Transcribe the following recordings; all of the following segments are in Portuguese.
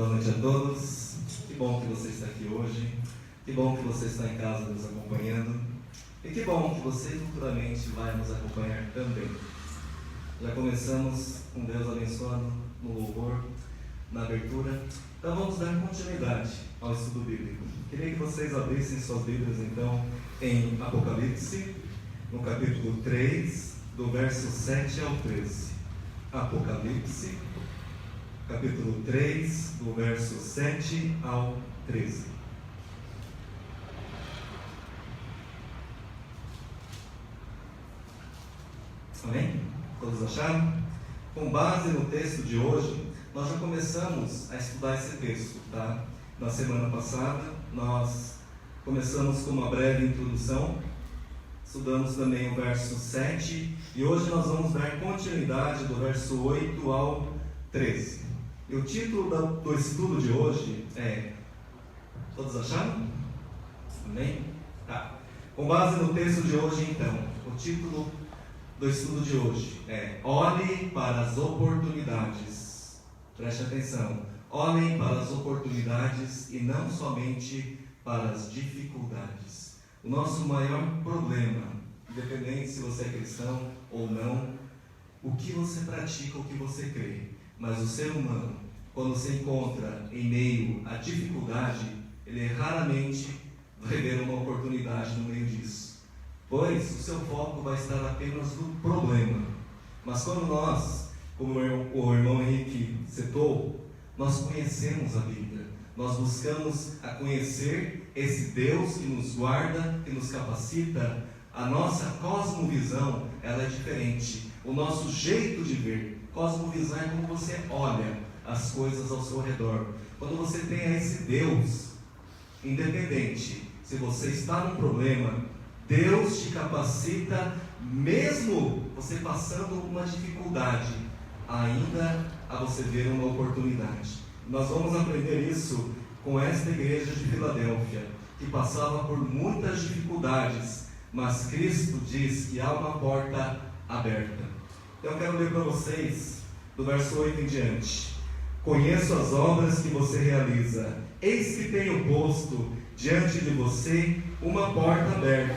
Boa noite a todos, que bom que você está aqui hoje, que bom que você está em casa nos acompanhando e que bom que você futuramente vai nos acompanhar também. Já começamos com Deus abençoando no louvor, na abertura, então vamos dar continuidade ao estudo bíblico. Queria que vocês abrissem suas Bíblias então em Apocalipse, no capítulo 3, do verso 7 ao 13. Apocalipse, capítulo 3, do verso 7 ao 13. Amém? Todos acharam? Com base no texto de hoje, nós já começamos a estudar esse texto, tá? Na semana passada, nós começamos com uma breve introdução, estudamos também o verso 7, e hoje nós vamos dar continuidade do verso 8 ao 13. E o título do estudo de hoje é... Todos acharam? Amém? Tá. Com base no texto de hoje, então, o título do estudo de hoje é: olhe para as oportunidades. Preste atenção. Olhem para as oportunidades e não somente para as dificuldades. O nosso maior problema, independente se você é cristão ou não, o que você pratica, o que você crê, mas o ser humano, quando se encontra em meio à dificuldade, ele raramente vai ver uma oportunidade no meio disso, pois o seu foco vai estar apenas no problema. Mas quando nós, como o irmão Henrique citou, nós conhecemos a Bíblia, nós buscamos a conhecer esse Deus que nos guarda, que nos capacita, a nossa cosmovisão, ela é diferente, o nosso jeito de ver. Cosmovisão é como você olha as coisas ao seu redor. Quando você tem esse Deus, independente se você está num problema, Deus te capacita, mesmo você passando uma dificuldade, ainda a você ver uma oportunidade. Nós vamos aprender isso com esta igreja de Filadélfia, que passava por muitas dificuldades, mas Cristo diz que há uma porta aberta. Então eu quero ler para vocês do verso 8 em diante. Conheço as obras que você realiza, eis que tenho posto diante de você uma porta aberta,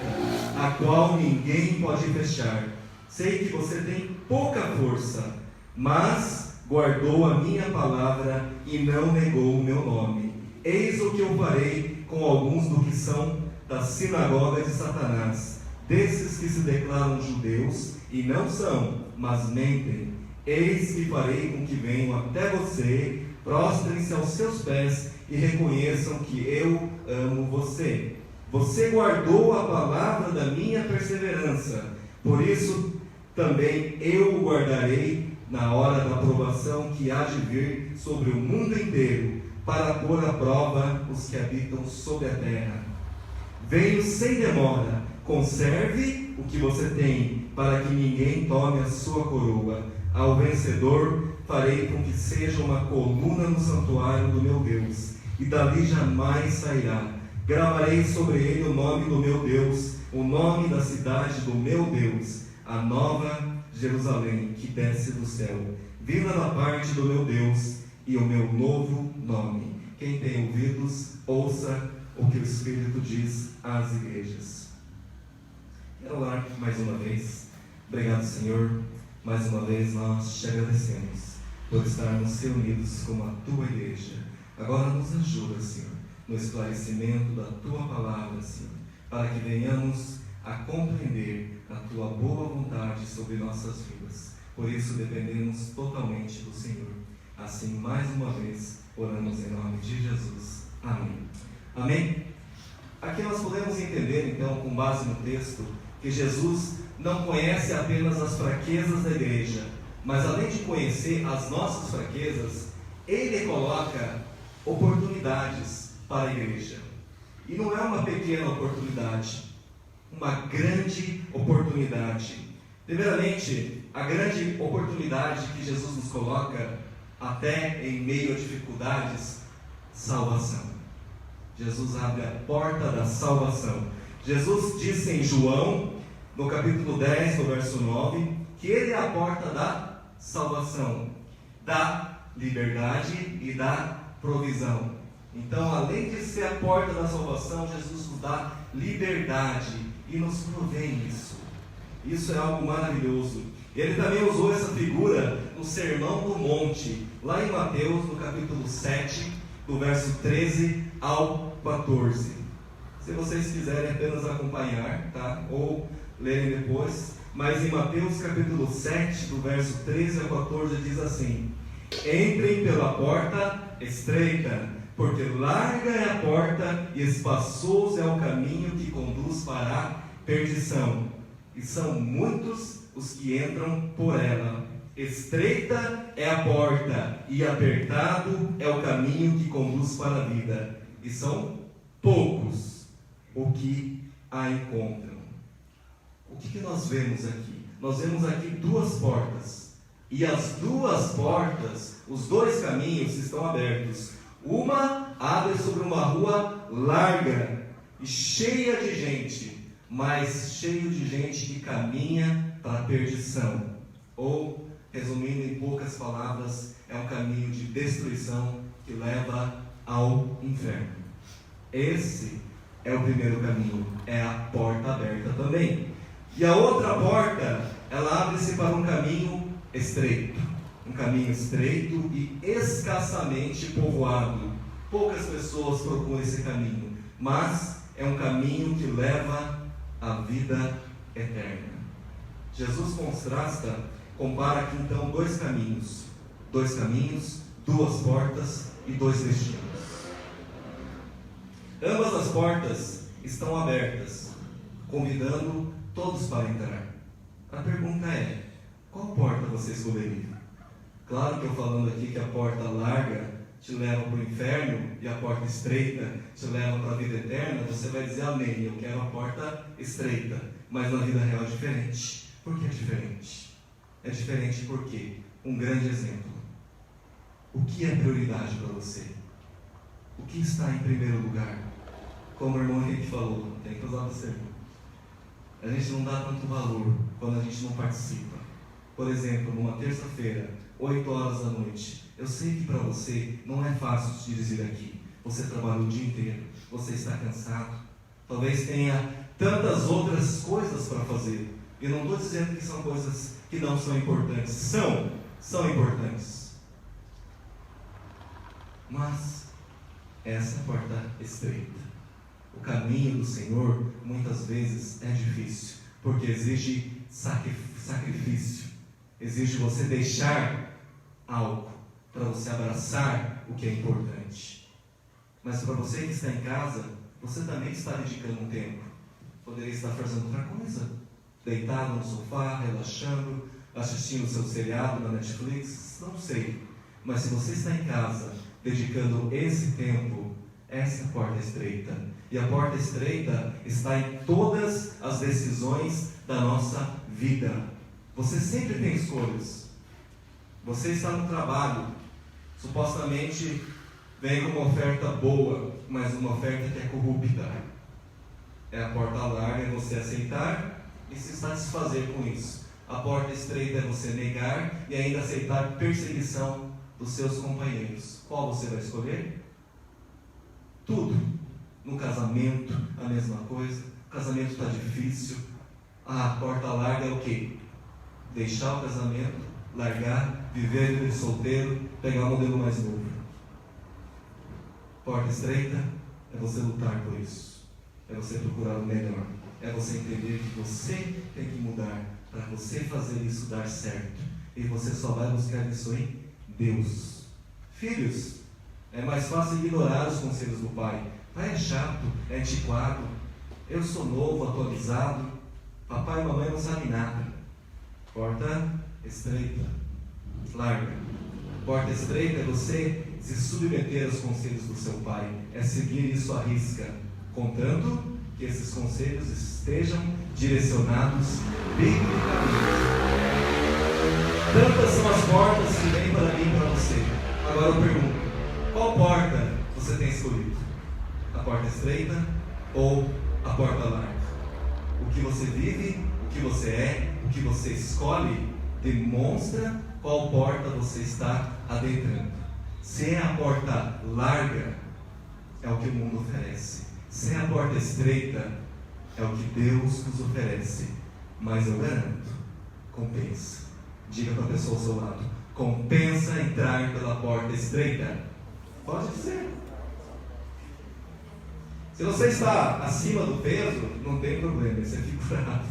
a qual ninguém pode fechar. Sei que você tem pouca força, mas guardou a minha palavra e não negou o meu nome. Eis o que eu farei com alguns do que são da sinagoga de Satanás, desses que se declaram judeus e não são, mas mentem. Eis que farei com que venham até você, prostrem-se aos seus pés e reconheçam que eu amo você. Você guardou a palavra da minha perseverança, por isso também eu o guardarei na hora da provação que há de vir sobre o mundo inteiro, para pôr à prova os que habitam sobre a terra. Venho sem demora, conserve o que você tem, para que ninguém tome a sua coroa. Ao vencedor farei com que seja uma coluna no santuário do meu Deus, e dali jamais sairá. Gravarei sobre ele o nome do meu Deus, o nome da cidade do meu Deus, a nova Jerusalém, que desce do céu, vinda da parte do meu Deus, e o meu novo nome. Quem tem ouvidos, ouça o que o Espírito diz às igrejas. Quero orar mais uma vez. Obrigado, Senhor. Mais uma vez nós te agradecemos por estarmos reunidos como a tua igreja. Agora nos ajuda, Senhor, no esclarecimento da tua palavra, Senhor, para que venhamos a compreender a tua boa vontade sobre nossas vidas. Por isso dependemos totalmente do Senhor. Assim, mais uma vez, oramos em nome de Jesus. Amém. Amém? Aqui nós podemos entender, então, com base no texto, que Jesus não conhece apenas as fraquezas da igreja, mas além de conhecer as nossas fraquezas, Ele coloca oportunidades para a igreja. E não é uma pequena oportunidade, uma grande oportunidade. Primeiramente, a grande oportunidade que Jesus nos coloca, até em meio a dificuldades: salvação. Jesus abre a porta da salvação. Jesus disse em João, no capítulo 10, no verso 9, que Ele é a porta da salvação, da liberdade e da provisão. Então, além de ser a porta da salvação, Jesus nos dá liberdade e nos provém isso. Isso é algo maravilhoso. Ele também usou essa figura no Sermão do Monte, lá em Mateus, no capítulo 7, do verso 13 ao 14. Se vocês quiserem apenas acompanhar, tá? Ou lerem depois. Mas em Mateus capítulo 7, do verso 13 ao 14, diz assim: entrem pela porta estreita, porque larga é a porta e espaçoso é o caminho que conduz para a perdição, e são muitos os que entram por ela. Estreita é a porta e apertado é o caminho que conduz para a vida, e são poucos o que a encontram. O que nós vemos aqui? Nós vemos aqui duas portas, e as duas portas, os dois caminhos estão abertos. Uma abre sobre uma rua larga e cheia de gente, mas cheio de gente que caminha para a perdição. Ou, resumindo em poucas palavras, é um caminho de destruição que leva ao inferno. Esse é o primeiro caminho, é a porta aberta também. E a outra porta, ela abre-se para um caminho estreito. Um caminho estreito e escassamente povoado. Poucas pessoas procuram esse caminho, mas é um caminho que leva à vida eterna. Jesus compara aqui então dois caminhos, duas portas e dois destinos. Ambas as portas estão abertas, convidando todos para entrar. A pergunta é: qual porta você escolheria? Claro que eu falando aqui que a porta larga te leva para o inferno e a porta estreita te leva para a vida eterna, você vai dizer amém, eu quero a porta estreita. Mas na vida real é diferente. Por que é diferente? É diferente porque, um grande exemplo, o que é prioridade para você? O que está em primeiro lugar? Como o irmão Henrique falou, tem que usar você. A gente não dá tanto valor quando a gente não participa. Por exemplo, numa terça-feira, 8 horas da noite, eu sei que para você não é fácil se dirigir aqui. Você trabalhou o dia inteiro, você está cansado, talvez tenha tantas outras coisas para fazer. Eu não estou dizendo que são coisas que não são importantes. São importantes. Mas essa é a porta estreita. O caminho do Senhor muitas vezes é difícil, porque exige sacrifício, exige você deixar algo para você abraçar o que é importante. Mas para você que está em casa, você também está dedicando um tempo. Poderia estar fazendo outra coisa, deitado no sofá, relaxando, assistindo o seu seriado na Netflix, não sei. Mas se você está em casa dedicando esse tempo, essa é a porta estreita. E a porta estreita está em todas as decisões da nossa vida. Você sempre tem escolhas. Você está no trabalho, supostamente vem com uma oferta boa, mas uma oferta que é corrupta. É a porta larga, é você aceitar e se satisfazer com isso. A porta estreita é você negar e ainda aceitar perseguição dos seus companheiros. Qual você vai escolher? Tudo. No casamento, a mesma coisa. O casamento está difícil. A porta larga é o quê? Deixar o casamento, largar, viver de solteiro, pegar um modelo mais novo. Porta estreita é você lutar por isso. É você procurar o melhor. É você entender que você tem que mudar para você fazer isso dar certo. E você só vai buscar isso em Deus. Filhos, é mais fácil ignorar os conselhos do pai. Pai é chato, é antiquado, eu sou novo, atualizado, papai e mamãe não sabem nada. Porta estreita, larga. Porta estreita é você se submeter aos conselhos do seu pai, é seguir isso à risca, contanto que esses conselhos estejam direcionados biblicamente. Tantas são as portas que vêm para mim e para você. Agora eu pergunto, qual porta você tem escolhido? A porta estreita ou a porta larga? O que você vive, o que você é, o que você escolhe, demonstra qual porta você está adentrando. Se é a porta larga, é o que o mundo oferece. Se é a porta estreita, é o que Deus nos oferece. Mas eu garanto, compensa. Diga para a pessoa ao seu lado: compensa entrar pela porta estreita? Pode dizer. Se você está acima do peso, não tem problema, você fica curado.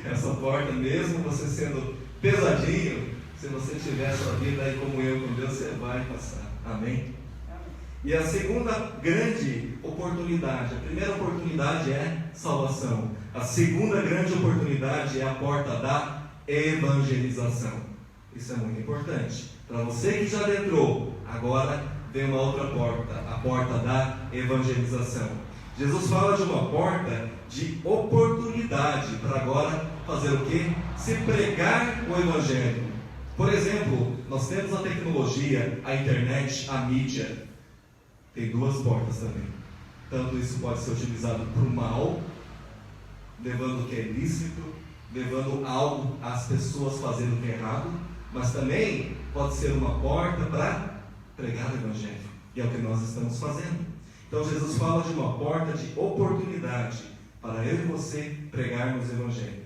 Essa porta, mesmo você sendo pesadinho, se você tiver a sua vida aí como eu com Deus, você vai passar. Amém? E a segunda grande oportunidade, a primeira oportunidade é salvação. A segunda grande oportunidade é a porta da evangelização. Isso é muito importante. Para você que já adentrou, agora vem uma outra porta, a porta da evangelização. Jesus fala de uma porta de oportunidade para agora fazer o quê? Se pregar o Evangelho. Por exemplo, nós temos a tecnologia, a internet, a mídia. Tem duas portas também. Tanto isso pode ser utilizado para o mal, levando o que é ilícito, levando algo às pessoas fazendo o que é errado, mas também pode ser uma porta para pregar o Evangelho. E é o que nós estamos fazendo. Então Jesus fala de uma porta de oportunidade para eu e você pregarmos o Evangelho.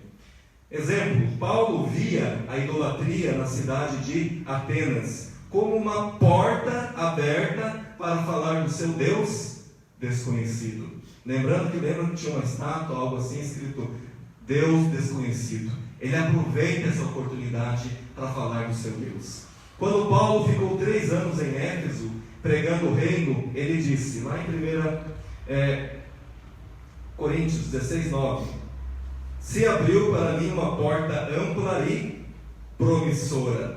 Exemplo, Paulo via a idolatria na cidade de Atenas como uma porta aberta para falar do seu Deus desconhecido. Lembra que tinha uma estátua, algo assim, escrito Deus desconhecido. Ele aproveita essa oportunidade para falar do seu Deus. Quando Paulo ficou 3 anos em Éfeso, pregando o reino, ele disse, lá em 1 Coríntios 16, 9, se abriu para mim uma porta ampla e promissora.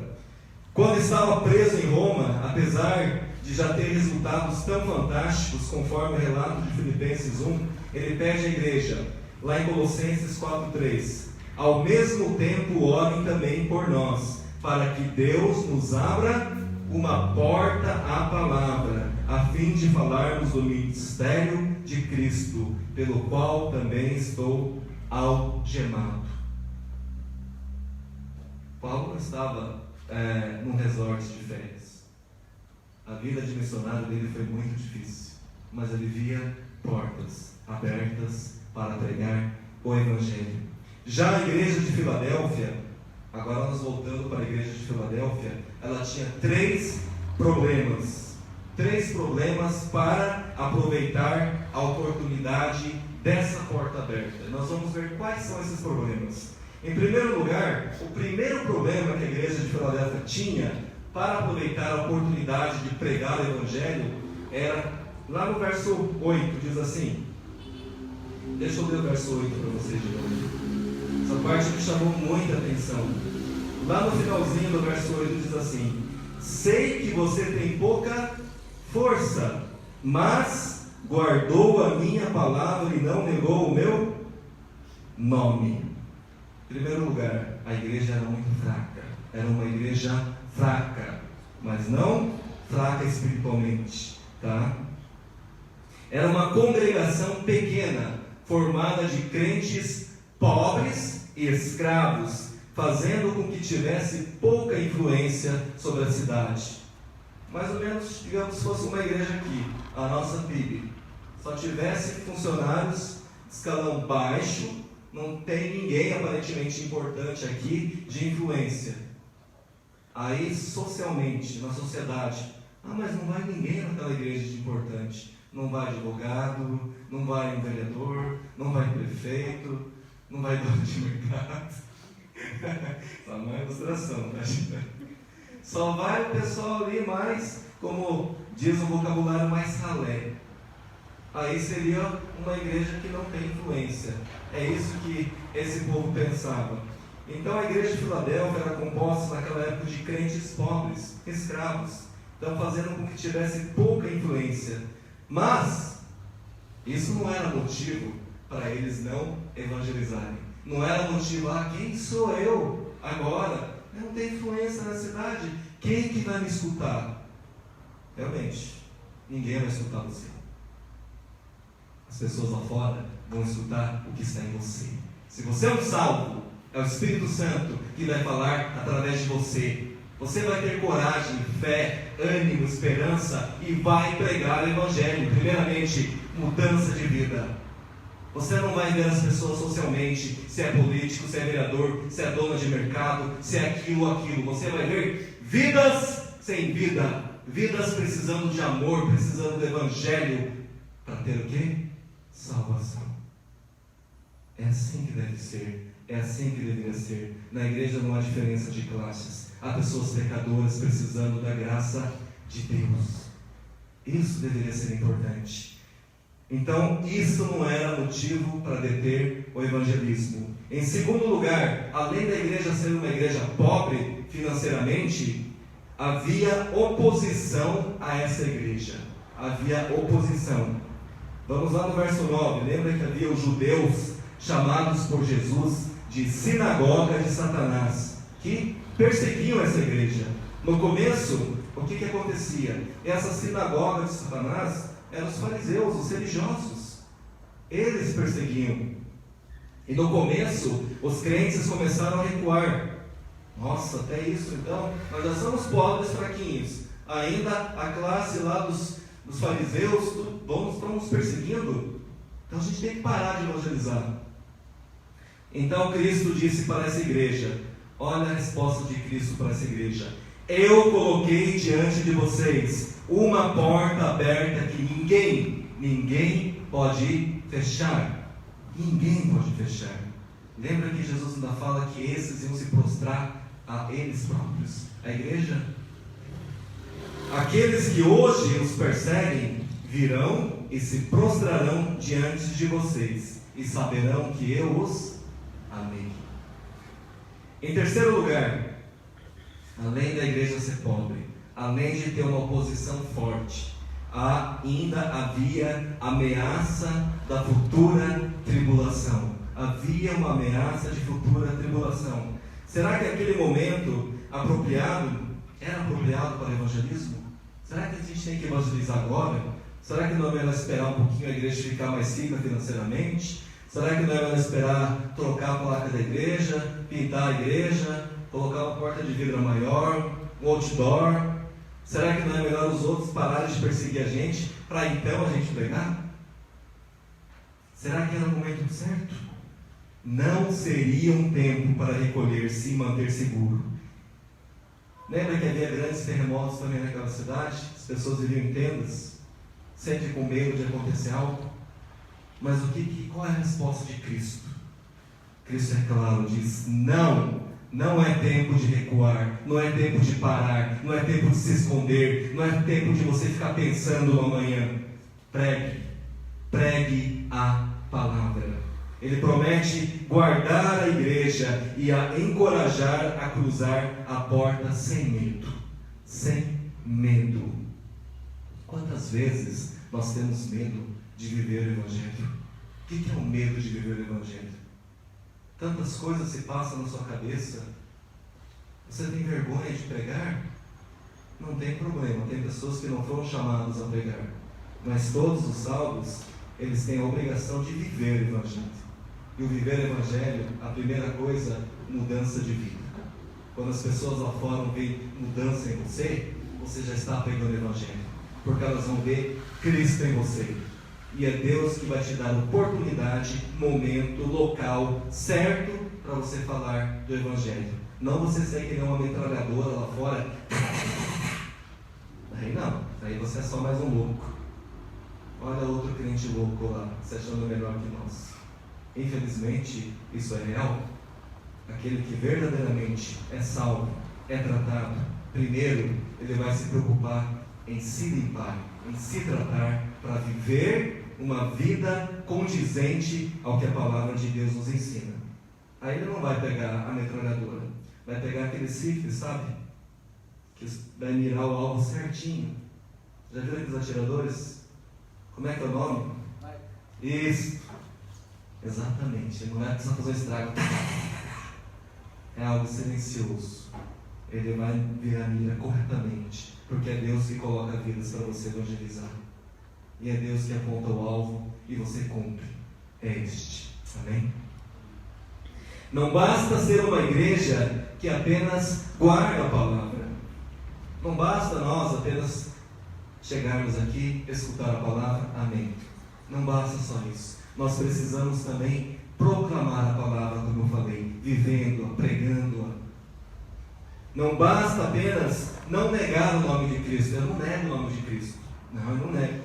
Quando estava preso em Roma, apesar de já ter resultados tão fantásticos, conforme o relato de Filipenses 1, ele pede à igreja, lá em Colossenses 4:3, ao mesmo tempo orem também por nós, para que Deus nos abra uma porta à palavra, a fim de falarmos do mistério de Cristo, pelo qual também estou algemado. Paulo não estava num resort de férias. A vida de missionário dele foi muito difícil, mas ele via portas abertas para pregar o Evangelho. Já a igreja de Filadélfia, agora nós voltando para a igreja de Filadélfia, ela tinha 3 problemas. 3 problemas para aproveitar a oportunidade dessa porta aberta. Nós vamos ver quais são esses problemas. Em primeiro lugar, o primeiro problema que a igreja de Filadélfia tinha para aproveitar a oportunidade de pregar o Evangelho era, lá no verso 8, diz assim, deixa eu ler o verso 8 para vocês de novo. Essa parte me chamou muita atenção. Lá no finalzinho do verso 8 diz assim, sei que você tem pouca força, mas guardou a minha palavra e não negou o meu nome. Em primeiro lugar, a igreja era muito fraca. Era uma igreja fraca, mas não fraca espiritualmente, tá? Era uma congregação pequena, formada de crentes pobres e escravos, fazendo com que tivesse pouca influência sobre a cidade. Mais ou menos, digamos, se fosse uma igreja aqui, a nossa PIB, só tivesse funcionários de escalão baixo, não tem ninguém aparentemente importante aqui de influência. Aí, socialmente, na sociedade, mas não vai ninguém naquela igreja de importante. Não vai advogado, não vai um vereador, não vai prefeito, não vai dono de mercado. Só uma ilustração, tá? Só vai o pessoal ali mais, como diz o vocabulário, mais ralé. Aí seria uma igreja que não tem influência. É isso que esse povo pensava. Então a igreja de Filadélfia era composta naquela época de crentes pobres, escravos, então fazendo com que tivesse pouca influência. Mas isso não era motivo para eles não evangelizarem. Não era motivo, quem sou eu agora? Eu não tenho influência na cidade, quem que vai me escutar? Realmente, ninguém vai escutar você. As pessoas lá fora vão escutar o que está em você. Se você é um salvo, é o Espírito Santo que vai falar através de você. Você vai ter coragem, fé, ânimo, esperança e vai pregar o Evangelho. Primeiramente, mudança de vida. Você não vai ver as pessoas socialmente, se é político, se é vereador, se é dona de mercado, se é aquilo ou aquilo. Você vai ver vidas sem vida, vidas precisando de amor, precisando do Evangelho, para ter o quê? Salvação. É assim que deve ser, é assim que deveria ser. Na igreja não há diferença de classes. Há pessoas pecadoras precisando da graça de Deus. Isso deveria ser importante. Então, isso não era motivo para deter o evangelismo. Em segundo lugar, além da igreja ser uma igreja pobre financeiramente, havia oposição a essa igreja. Havia oposição. Vamos lá no verso 9. Lembra que havia os judeus chamados por Jesus de sinagoga de Satanás, que perseguiam essa igreja. No começo, o que acontecia? Essa sinagoga de Satanás eram os fariseus, os religiosos. Eles perseguiam. E no começo, os crentes começaram a recuar. Nossa, até isso então, nós já somos pobres, fraquinhos. Ainda a classe lá dos fariseus, estão nos perseguindo. Então a gente tem que parar de evangelizar. Então Cristo disse para essa igreja, olha a resposta de Cristo para essa igreja: eu coloquei diante de vocês uma porta aberta que ninguém pode fechar. Ninguém pode fechar. Lembra que Jesus ainda fala que esses iam se prostrar a eles próprios, a igreja? Aqueles que hoje os perseguem virão e se prostrarão diante de vocês e saberão que eu os amei. Em terceiro lugar, além da igreja ser pobre, além de ter uma oposição forte, ainda havia ameaça da futura tribulação. Havia uma ameaça de futura tribulação. Será que aquele momento era apropriado para o evangelismo? Será que a gente tem que evangelizar agora? Será que não é melhor esperar um pouquinho a igreja ficar mais rica financeiramente? Será que não é melhor esperar trocar a placa da igreja, pintar a igreja, colocar uma porta de vidro maior, um outdoor? Será que não é melhor os outros pararem de perseguir a gente, para então a gente pregar? Será que era o momento certo? Não seria um tempo para recolher-se e manter seguro. Lembra que havia grandes terremotos também naquela cidade? As pessoas viviam em tendas, sempre com medo de acontecer algo. Mas qual é a resposta de Cristo? Cristo é claro, diz: não é tempo de recuar, não é tempo de parar, não é tempo de se esconder, não é tempo de você ficar pensando no amanhã. Pregue a palavra. Ele promete guardar a igreja e a encorajar a cruzar a porta sem medo. Sem medo. Quantas vezes nós temos medo de viver o Evangelho? O que é o medo de viver o Evangelho? Tantas coisas se passam na sua cabeça. Você tem vergonha de pregar? Não tem problema, tem pessoas que não foram chamadas a pregar. Mas todos os salvos, eles têm a obrigação de viver o Evangelho. E o viver o Evangelho, a primeira coisa, mudança de vida. Quando as pessoas lá fora veem mudança em você, você já está pregando o Evangelho. Porque elas vão ver Cristo em você. E é Deus que vai te dar oportunidade, momento, local certo para você falar do Evangelho. Não você sair que nem uma metralhadora lá fora. Aí não, aí você é só mais um louco. Olha outro crente louco lá, se achando melhor que nós. Infelizmente, isso é real. Aquele que verdadeiramente é salvo, é tratado, primeiro ele vai se preocupar em se limpar, em se tratar, para viver uma vida condizente ao que a palavra de Deus nos ensina. Aí ele não vai pegar a metralhadora, vai pegar aquele rifle, sabe? Que vai mirar o alvo certinho. Já viram aqueles atiradores? Como é que é o nome? Isso. Exatamente. Não é só fazer um estrago. É algo silencioso. Ele vai virar a mira corretamente, porque é Deus que coloca vidas para você evangelizar. E é Deus que aponta o alvo e você cumpre. É este. Amém? Não basta ser uma igreja que apenas guarda a palavra. Não basta nós apenas chegarmos aqui, escutar a palavra, amém. Não basta só isso. Nós precisamos também proclamar a palavra, como eu falei, vivendo-a, pregando-a. Não basta apenas não negar o nome de Cristo. Eu não nego o nome de Cristo. Não, eu não nego.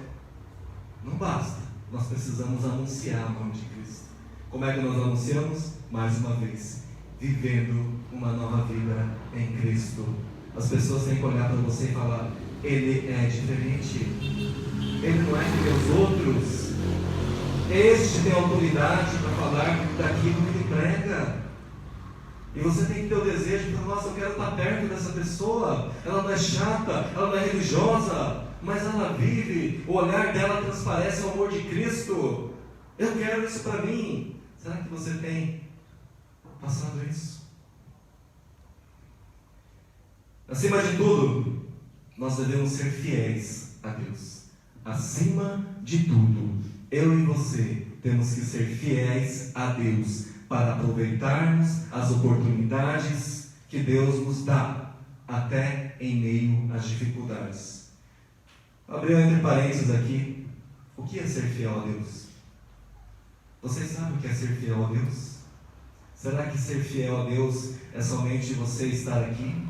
Não basta. Nós precisamos anunciar o nome de Cristo. Como é que nós anunciamos? Mais uma vez, vivendo uma nova vida em Cristo. As pessoas têm que olhar para você e falar: Ele é diferente. Ele não é que os outros. Este tem autoridade para falar daquilo que ele prega. E você tem que ter o desejo de falar: nossa, eu quero estar perto dessa pessoa. Ela não é chata, ela não é religiosa, mas ela vive, o olhar dela transparece o amor de Cristo. Eu quero isso para mim. Será que você tem passado isso? Acima de tudo, nós devemos ser fiéis a Deus. Acima de tudo, eu e você temos que ser fiéis a Deus para aproveitarmos as oportunidades que Deus nos dá, até em meio às dificuldades. Abriu entre parênteses aqui, o que é ser fiel a Deus? Vocês sabem o que é ser fiel a Deus? Será que ser fiel a Deus é somente você estar aqui?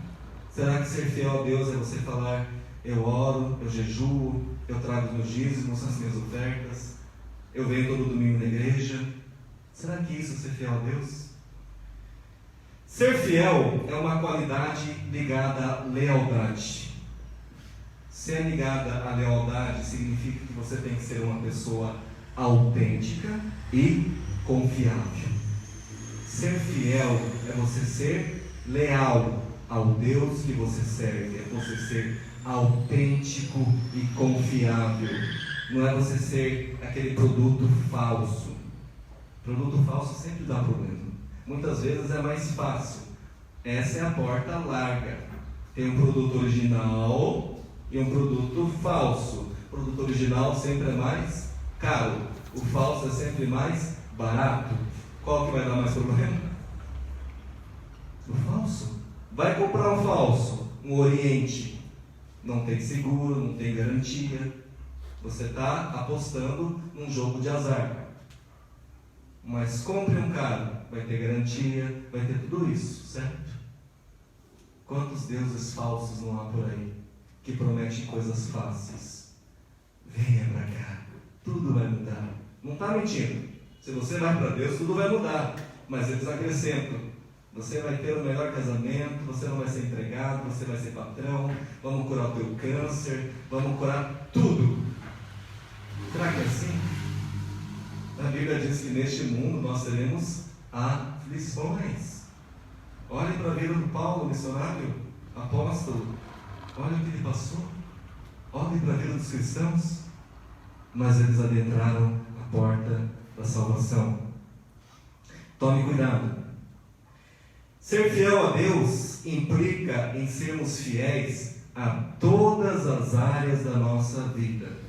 Será que ser fiel a Deus é você falar: eu oro, eu jejuo, eu trago os meus dízimos, as minhas ofertas, eu venho todo domingo na igreja? Será que isso é ser fiel a Deus? Ser fiel é uma qualidade ligada à lealdade. Ser ligada à lealdade significa que você tem que ser uma pessoa autêntica e confiável. Ser fiel é você ser leal ao Deus que você serve, é você ser autêntico e confiável. Não é você ser aquele produto falso. Produto falso sempre dá problema. Muitas vezes é mais fácil. Essa é a porta larga. Tem um produto original e um produto falso. O produto original sempre é mais caro. O falso é sempre mais barato. Qual que vai dar mais problema? O falso. Vai comprar um falso, um Oriente. Não tem seguro, não tem garantia. Você está apostando num jogo de azar. Mas compre um carro, vai ter garantia, vai ter tudo isso, certo? Quantos deuses falsos não há por aí, que prometem coisas fáceis? Venha para cá, tudo vai mudar. Não está mentindo. Se você vai para Deus, tudo vai mudar. Mas eles acrescentam: você vai ter o melhor casamento, você não vai ser empregado, você vai ser patrão, vamos curar o teu câncer, vamos curar tudo. Será que é assim? A Bíblia diz que neste mundo nós teremos aflições. Olhem para a vida do Paulo, missionário, apóstolo. Olha o que ele passou. Olhem para a vida dos cristãos. Mas eles adentraram a porta da salvação. Tome cuidado. Ser fiel a Deus implica em sermos fiéis a todas as áreas da nossa vida.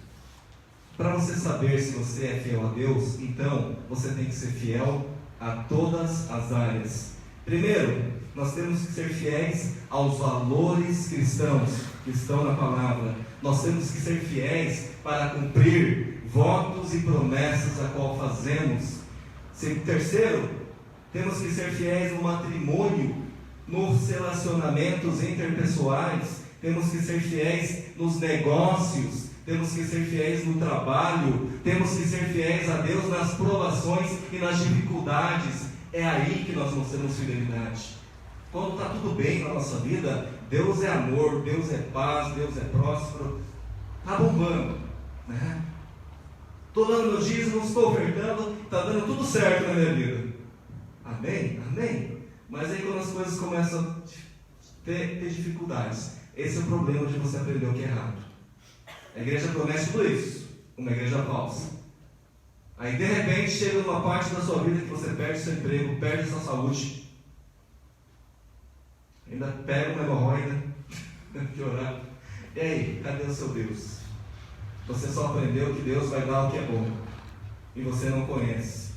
Para você saber se você é fiel a Deus, então você tem que ser fiel a todas as áreas. Primeiro, nós temos que ser fiéis aos valores cristãos que estão na palavra. Nós temos que ser fiéis para cumprir votos e promessas a qual fazemos. Terceiro, temos que ser fiéis no matrimônio, nos relacionamentos interpessoais. Temos que ser fiéis nos negócios. Temos que ser fiéis no trabalho, temos que ser fiéis a Deus nas provações e nas dificuldades. É aí que nós mostramos fidelidade. Quando está tudo bem na nossa vida, Deus é amor, Deus é paz, Deus é próspero, está bombando, né? Estou dando meus dízimos, estou ofertando, está dando tudo certo na minha vida. Amém? Amém? Mas aí quando as coisas começam a ter dificuldades, esse é o problema de você aprender o que é errado. A igreja promete tudo isso, uma igreja falsa. Aí de repente chega uma parte da sua vida que você perde seu emprego, perde sua saúde, ainda pega uma hemorroida, piorar. E aí, cadê o seu Deus? Você só aprendeu que Deus vai dar o que é bom, e você não conhece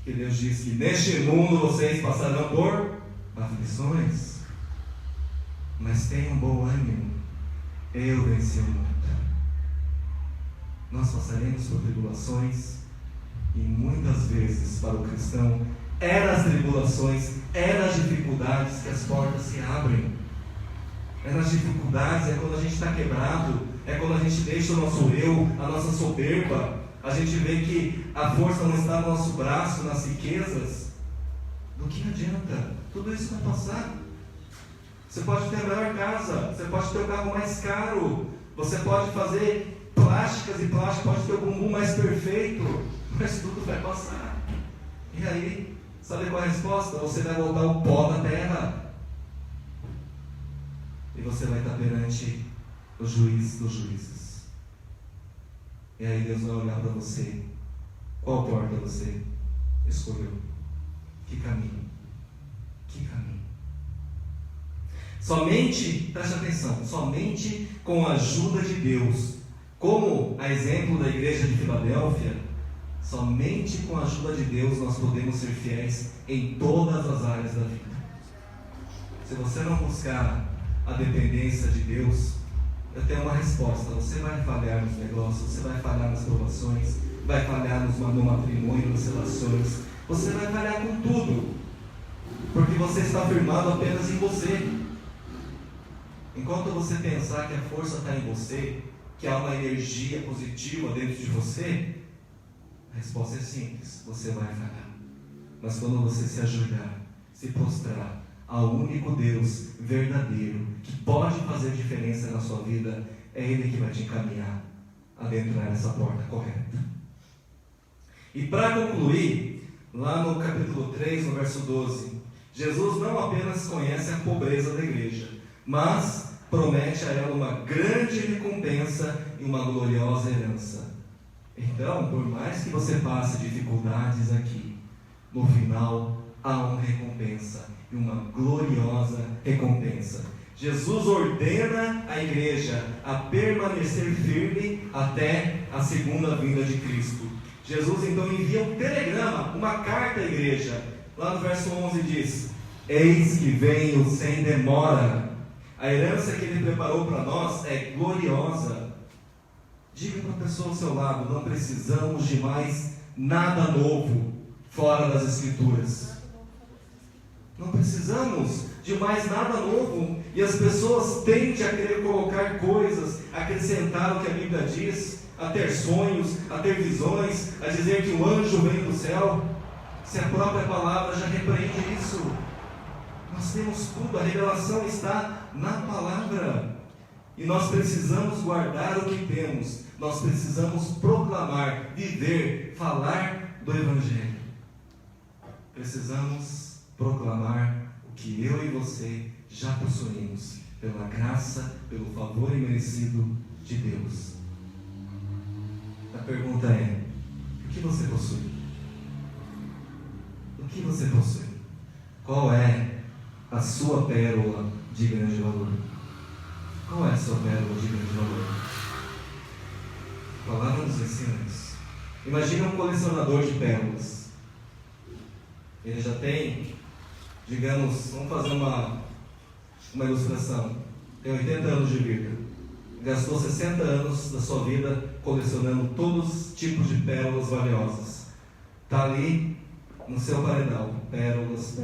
que Deus diz que neste mundo vocês passarão por aflições, mas tenham bom ânimo. Eu venci o mundo. Nós passaremos por tribulações, e muitas vezes para o cristão é nas tribulações, é nas dificuldades que as portas se abrem. É nas dificuldades, é quando a gente está quebrado, é quando a gente deixa o nosso eu, a nossa soberba, a gente vê que a força não está no nosso braço, nas riquezas. Do que adianta? Tudo isso vai passar. Você pode ter a melhor casa, você pode ter o carro mais caro, você pode fazer plásticas e plásticas, pode ter o bumbum mais perfeito, mas tudo vai passar. E aí, sabe qual é a resposta? Você vai voltar ao pó da terra. E você vai estar perante o juiz dos juízes. E aí Deus vai olhar para você. Qual porta você escolheu? Que caminho? Que caminho? Somente, preste atenção, somente com a ajuda de Deus, como a exemplo da igreja de Filadélfia, somente com a ajuda de Deus nós podemos ser fiéis em todas as áreas da vida. Se você não buscar a dependência de Deus, eu tenho uma resposta: você vai falhar nos negócios, você vai falhar nas provações, vai falhar no matrimônio, nas relações, você vai falhar com tudo, porque você está firmado apenas em você. Enquanto você pensar que a força está em você, que há uma energia positiva dentro de você, a resposta é simples: você vai falhar. Mas quando você se ajoelhar, se prostrar ao único Deus verdadeiro, que pode fazer diferença na sua vida, é Ele que vai te encaminhar a adentrar nessa porta correta. E para concluir, lá no capítulo 3, no verso 12, Jesus não apenas conhece a pobreza da igreja, mas promete a ela uma grande recompensa e uma gloriosa herança. Então, por mais que você passe dificuldades aqui, no final há uma recompensa, e uma gloriosa recompensa. Jesus ordena a igreja a permanecer firme até a segunda vinda de Cristo. Jesus então envia um telegrama, uma carta à igreja. Lá no verso 11 diz: eis que venho sem demora. A herança que Ele preparou para nós é gloriosa. Diga para a pessoa ao seu lado: não precisamos de mais nada novo fora das Escrituras. Não precisamos de mais nada novo. E as pessoas tendem a querer colocar coisas, acrescentar o que a Bíblia diz, a ter sonhos, a ter visões, a dizer que o anjo vem do céu, se a própria palavra já repreende isso. Nós temos tudo, a revelação está na palavra. E nós precisamos guardar o que temos. Nós precisamos proclamar, viver, falar do Evangelho. Precisamos proclamar o que eu e você já possuímos, pela graça, pelo favor imerecido de Deus. A pergunta é: o que você possui? O que você possui? Qual é a sua pérola de grande valor? Qual é a sua pérola de grande valor? A palavra nos ensina isso. Imagina um colecionador de pérolas. Ele já tem, digamos, vamos fazer uma ilustração. Tem 80 anos de vida. Gastou 60 anos da sua vida colecionando todos os tipos de pérolas valiosas. Está ali no seu paredão. Pérolas,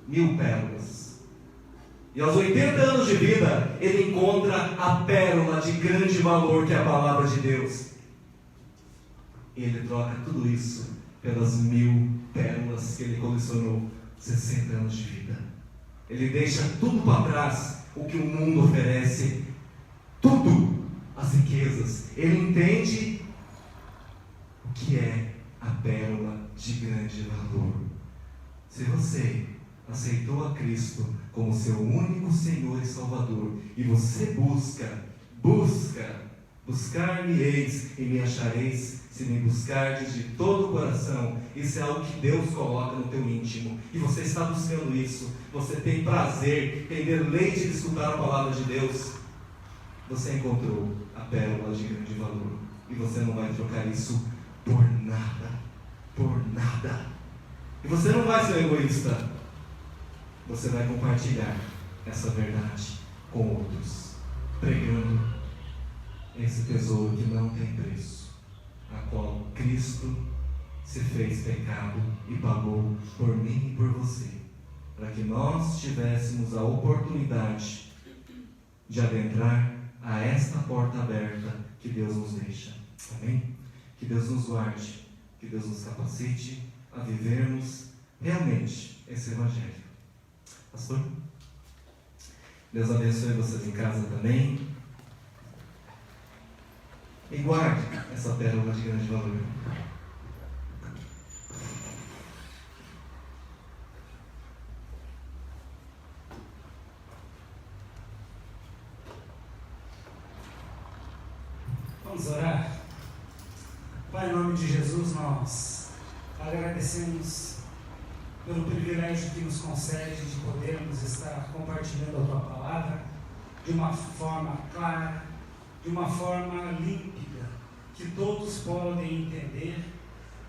1000 pérolas. E aos 80 anos de vida, ele encontra a pérola de grande valor, que é a palavra de Deus. E ele troca tudo isso pelas 1000 pérolas que ele colecionou 60 anos de vida. Ele deixa tudo para trás, o que o mundo oferece, tudo, as riquezas. Ele entende o que é a pérola de grande valor. Se você aceitou a Cristo como seu único Senhor e Salvador, e você buscar-me-eis e me achareis, se me buscardes de todo o coração. Isso é algo que Deus coloca no teu íntimo, e você está buscando isso. Você tem prazer, tem deleite de escutar a palavra de Deus. Você encontrou a pérola de grande valor, e você não vai trocar isso por nada, e você não vai ser egoísta. Você vai compartilhar essa verdade com outros. pregando esse tesouro que não tem preço, a qual Cristo se fez pecado e pagou por mim e por você, para que nós tivéssemos a oportunidade de adentrar a esta porta aberta que Deus nos deixa. Amém? Que Deus nos guarde, que Deus nos capacite a vivermos realmente esse Evangelho. Pastor? Deus abençoe vocês em casa também. E guarde essa pérola de grande valor. Vamos orar. Pai, em nome de Jesus, nós agradecemos pelo privilégio que nos concede de podermos estar compartilhando a Tua Palavra de uma forma clara, de uma forma límpida, que todos podem entender.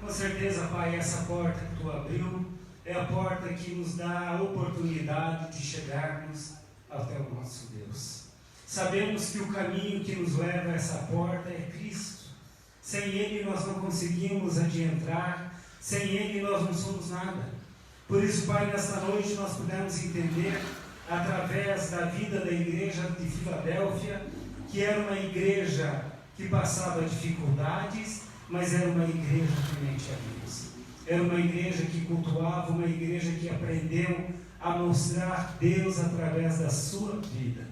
Com certeza, Pai, essa porta que Tu abriu é a porta que nos dá a oportunidade de chegarmos até o nosso Deus. Sabemos que o caminho que nos leva a essa porta é Cristo. Sem Ele nós não conseguimos adentrar, sem Ele nós não somos nada. Por isso, Pai, nesta noite nós pudemos entender, através da vida da igreja de Filadélfia, que era uma igreja que passava dificuldades, mas era uma igreja temente a Deus. Era uma igreja que cultuava, uma igreja que aprendeu a mostrar Deus através da sua vida.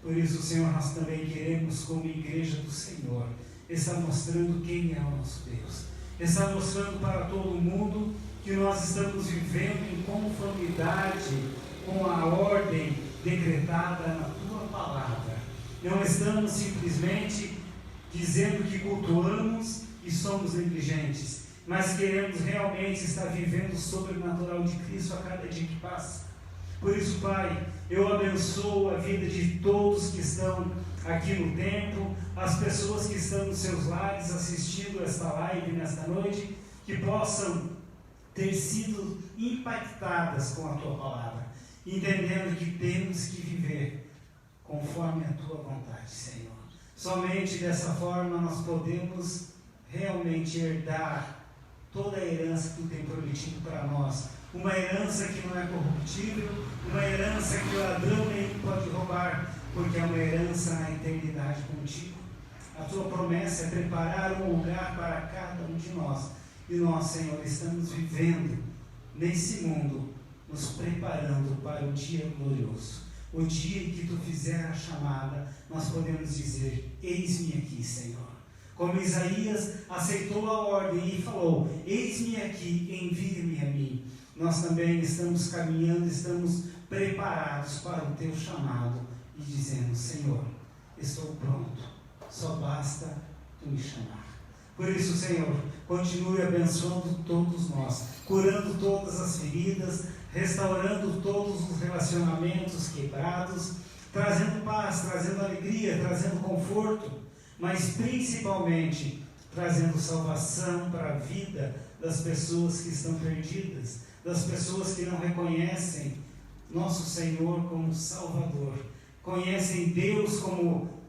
Por isso, Senhor, nós também queremos, como igreja do Senhor, estar mostrando quem é o nosso Deus. Estar mostrando para todo mundo que nós estamos vivendo em conformidade com a ordem decretada na Tua Palavra. Não estamos simplesmente dizendo que cultuamos e somos negligentes, mas queremos realmente estar vivendo o sobrenatural de Cristo a cada dia que passa. Por isso, Pai, eu abençoo a vida de todos que estão aqui no templo, as pessoas que estão nos seus lares assistindo esta live nesta noite, que possam ter sido impactadas com a Tua Palavra, entendendo que temos que viver conforme a Tua vontade, Senhor. Somente dessa forma nós podemos realmente herdar toda a herança que Tu tem prometido para nós. Uma herança que não é corruptível, uma herança que o ladrão nem pode roubar, porque é uma herança na eternidade contigo. A Tua promessa é preparar um lugar para cada um de nós. E nós, Senhor, estamos vivendo nesse mundo, nos preparando para o dia glorioso. O dia que Tu fizer a chamada, nós podemos dizer: eis-me aqui, Senhor. Como Isaías aceitou a ordem e falou: eis-me aqui, envia-me a mim. Nós também estamos caminhando, estamos preparados para o Teu chamado e dizendo: Senhor, estou pronto, só basta Tu me chamar. Por isso, Senhor, continue abençoando todos nós, curando todas as feridas, restaurando todos os relacionamentos quebrados, trazendo paz, trazendo alegria, trazendo conforto, mas principalmente trazendo salvação para a vida das pessoas que estão perdidas, das pessoas que não reconhecem nosso Senhor como Salvador, conhecem Deus como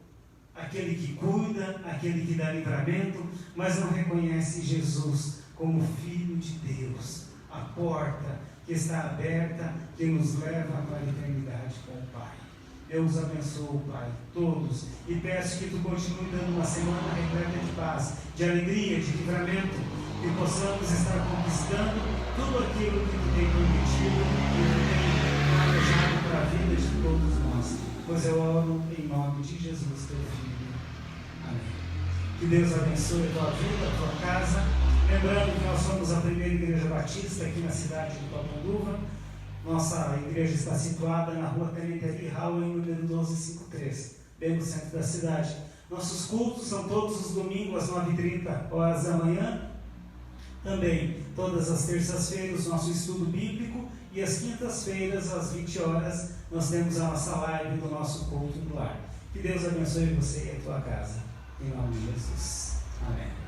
aquele que cuida, aquele que dá livramento, mas não reconhecem Jesus como Filho de Deus, a porta que está aberta, que nos leva para a eternidade com o Pai. Deus abençoe, Pai, todos, e peço que Tu continue dando uma semana repleta de paz, de alegria, de livramento, que possamos estar conquistando tudo aquilo que Tu tem prometido e Tu tem planejado para a vida de todos nós. Pois eu oro em nome de Jesus, Teu Filho. Amém. Que Deus abençoe a tua vida, a tua casa. Lembrando que nós somos a primeira igreja batista aqui na cidade de Papanduva. Nossa igreja está situada na rua Tenente Ali Howell, número 1253, bem no centro da cidade. Nossos cultos são todos os domingos às 9h30 horas da manhã. Também, todas as terças-feiras, nosso estudo bíblico. E às quintas-feiras, às 20 horas, nós temos a nossa live do nosso culto no lar. Que Deus abençoe você e a tua casa. Em nome de Jesus. Amém.